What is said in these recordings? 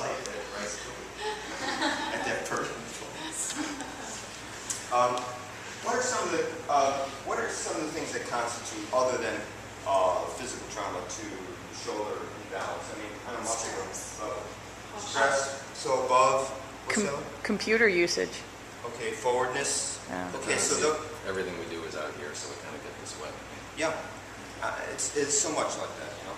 like that, right? At that person. What are some of the things that constitute, other than physical trauma, to shoulder imbalance? I mean, kind of muscular stress. So above, what's that? Computer usage. Okay, forwardness. Yeah. Okay, so everything we do is out here, so we kind of get this way. yeah, it's so much like that, you know.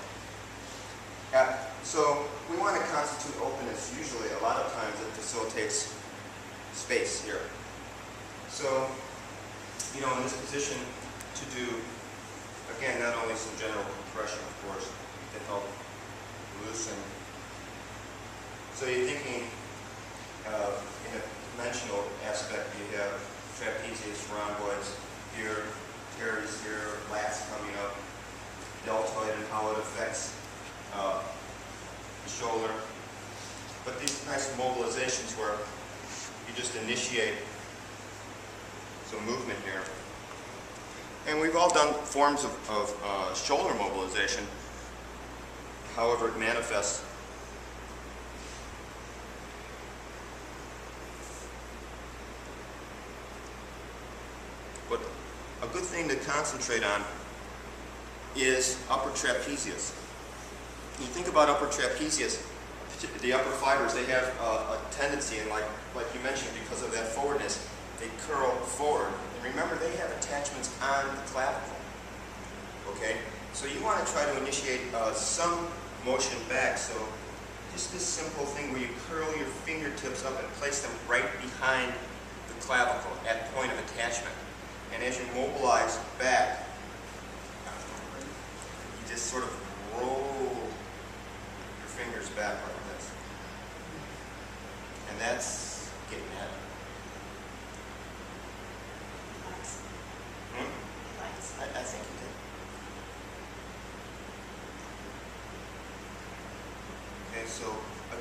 So we want to constitute openness. Usually, a lot of times, it facilitates space here. So, you know, in this position, to do, again, not only some general compression, of course, to help loosen. So you're thinking in a dimensional aspect, you have trapezius, rhomboids here, teres here, lats coming up, deltoid, and how it affects the shoulder. But these nice mobilizations where you just initiate some movement here. And we've all done forms of shoulder mobilization, however it manifests. But a good thing to concentrate on is upper trapezius. You think about upper trapezius, the upper fibers, they have a tendency, and like you mentioned, because of that forwardness, they curl forward. And remember, they have attachments on the clavicle. Okay? So you want to try to initiate some motion back. So just this simple thing where you curl your fingertips up and place them right behind the clavicle at point of attachment. And as you mobilize back, you just sort of roll your fingers back like this. And that's getting at it. I think you did. Okay, so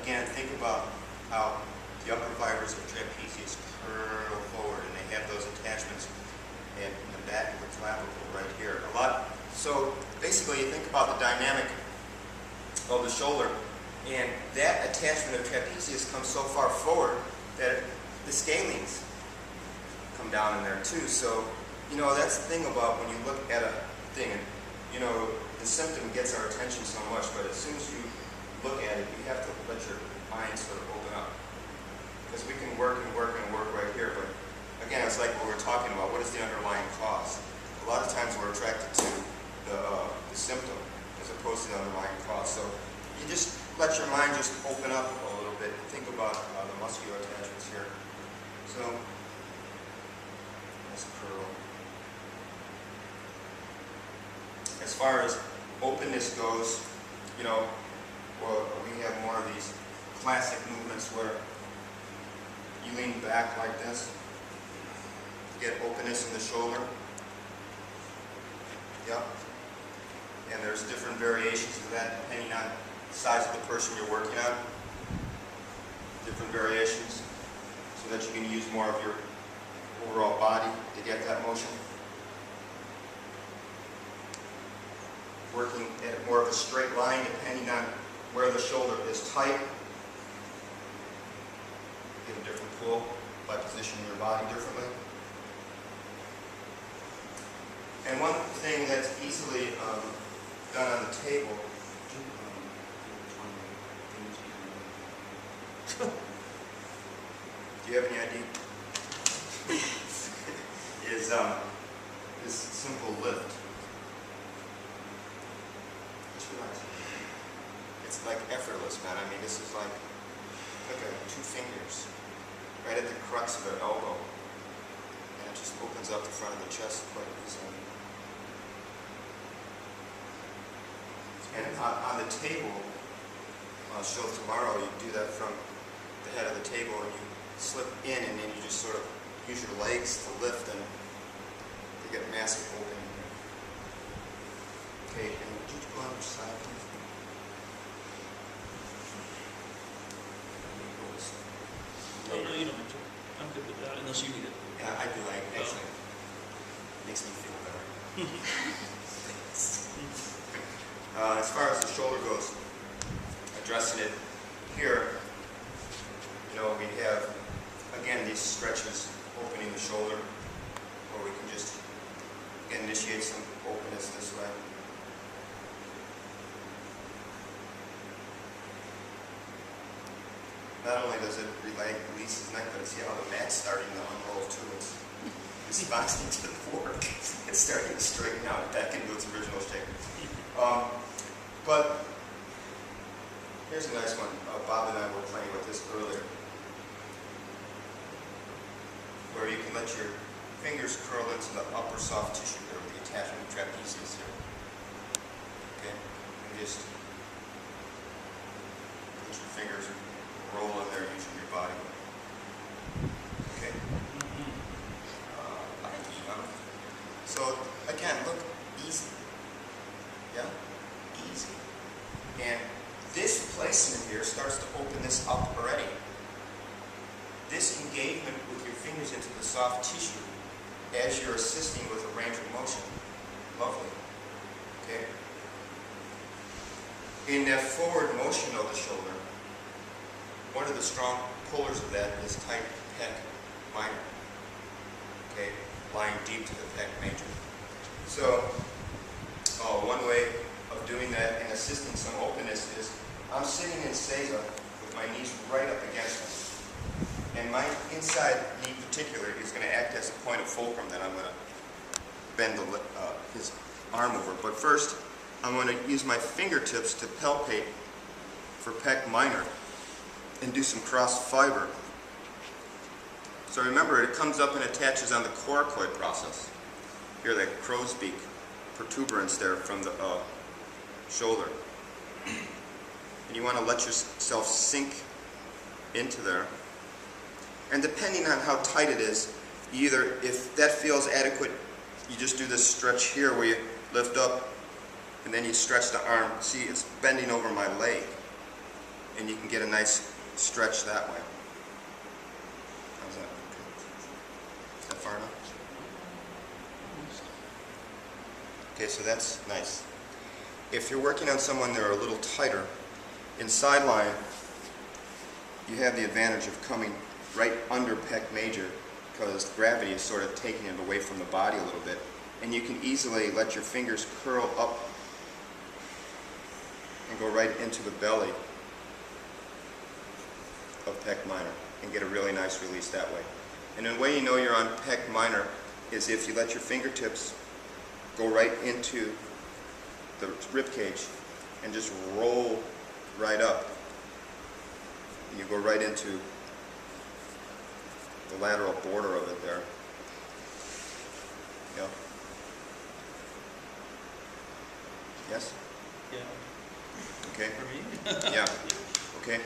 again, think about how the upper fibers of trapezius curl forward, and they have those attachments in the back of the clavicle right here. So basically, you think about the dynamic of the shoulder, and that attachment of trapezius comes so far forward that the scalenes come down in there too. So, you know, that's the thing about when you look at a thing, and, you know, the symptom gets our attention so much, but as soon as you look at it, you have to let your mind sort of open up. Because we can work and work and work right here, but again, it's like what we're talking about. What is the underlying cause? A lot of times we're attracted to the symptom as opposed to the underlying cause. So you just let your mind just open up a little bit and think about the muscular attachments here. So, let's curl. As far as openness goes, you know, well, we have more of these classic movements where you lean back like this, get openness in the shoulder. Yep. And there's different variations of that depending on the size of the person you're working on. Different variations so that you can use more of your overall body to get that motion. Working at more of a straight line depending on where the shoulder is tight. Get a different pull by positioning your body differently. And one thing that's easily done on the table, do you have any idea? Is this simple lift. It's like effortless, man. I mean, this is like, look at 2 fingers right at the crux of their elbow. And it just opens up the front of the chest quite easily. And on the table, I'll show tomorrow, you do that from the head of the table and you slip in and then you just sort of use your legs to lift and you get a massive opening here. Okay, and would you go on your side, please? Oh, no, you don't need to. I'm good with that, unless you need it. Yeah, I do. Actually, it makes me feel better. As far as the shoulder goes, addressing it here, not only does it release his neck, but see how the mat's starting to unroll too. It's responding to the work. It's starting to straighten out back into its original shape. But here's a nice one. Bob and I were playing with this earlier, where you can let your fingers curl into the upper soft tissue there with the attachment trapezius here. Okay, and just let your fingers roll in there using your body. Okay. So again, look, easy. Yeah, easy. And this placement here starts to open this up already. This engagement with your fingers into the soft tissue as you're assisting with a range of motion. Lovely. Okay. In that forward motion of the shoulder, one of the strong pullers of that is tight pec minor. Okay, lying deep to the pec major. So, one way of doing that and assisting some openness is I'm sitting in seiza with my knees right up against me. And my inside knee particularly is going to act as a point of fulcrum that I'm going to bend his arm over. But first, I'm going to use my fingertips to palpate for pec minor and do some cross fiber. So remember, it comes up and attaches on the coracoid process. Here, that crow's beak protuberance there from the shoulder. And you want to let yourself sink into there. And depending on how tight it is, either if that feels adequate, you just do this stretch here where you lift up and then you stretch the arm. See, it's bending over my leg. And you can get a nice stretch that way. How's that? Is that far enough? Okay, so that's nice. If you're working on someone that are a little tighter, in sideline, you have the advantage of coming right under pec major because gravity is sort of taking it away from the body a little bit. And you can easily let your fingers curl up and go right into the belly of pec minor and get a really nice release that way. And the way you know you're on pec minor is if you let your fingertips go right into the rib cage and just roll right up. And you go right into the lateral border of it there. Yeah. Yes? Yeah, Okay. for me? Yeah. Okay.